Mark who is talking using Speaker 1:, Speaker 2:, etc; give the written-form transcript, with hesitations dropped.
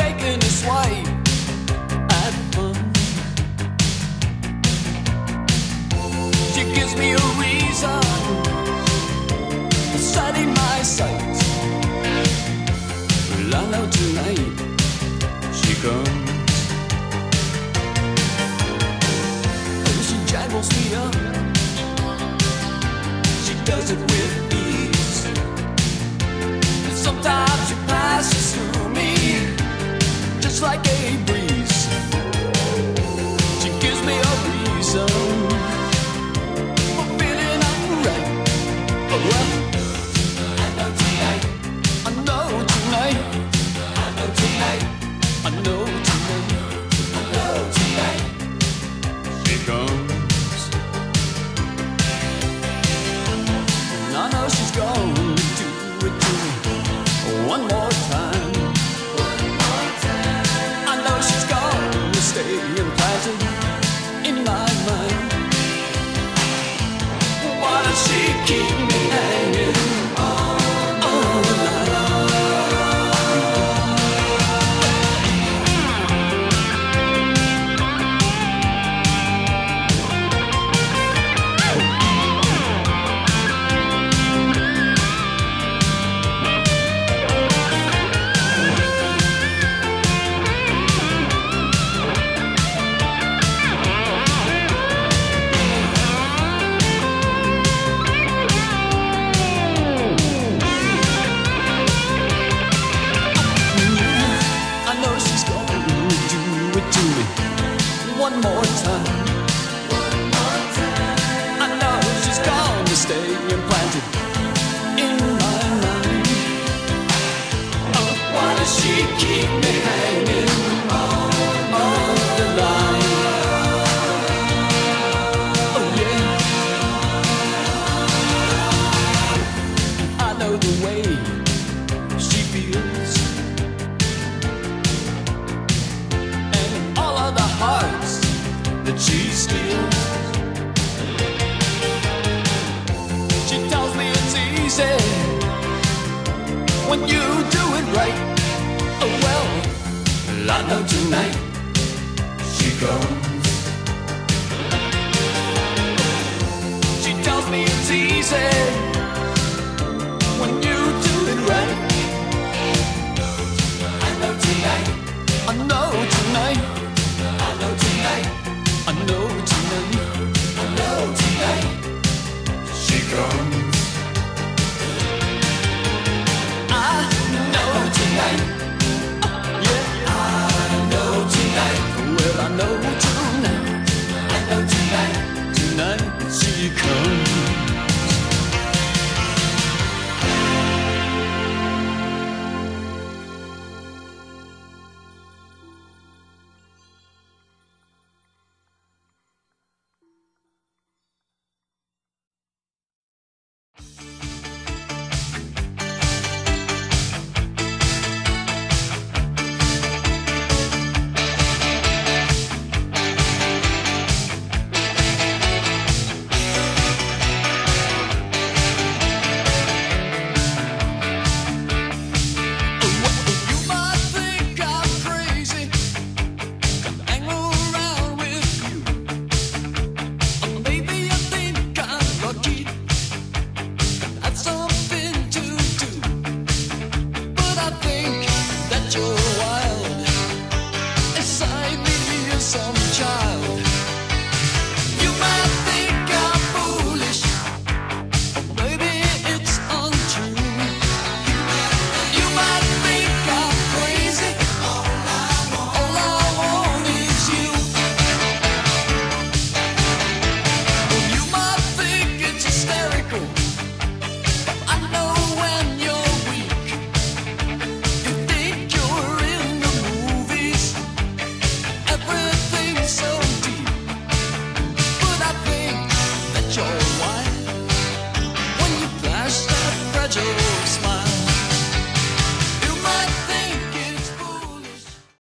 Speaker 1: taking a swipe at fun. She gives me a reason for setting my sights. Well, I know tonight she comes. And she jangles me up. She does it with ease. Sometimes she passes through me just like a breeze. She gives me a reason for feeling alright. Oh well, I know tonight, I know tonight, I know tonight, I know tonight, I know tonight she comes. And I know she's gone to do it to me one more time. One more time. I know she's gonna stay implanted in my mind. Why does she keep me hanging all the night? One more time. One more time. I know she's gonna stay implanted in my mind. Oh, why does she keep me hanging on the line? Oh yeah. I know the way she feels, and all of the hearts that she steals. She tells me it's easy when you do it right. Oh well, I know tonight she comes. She tells me it's easy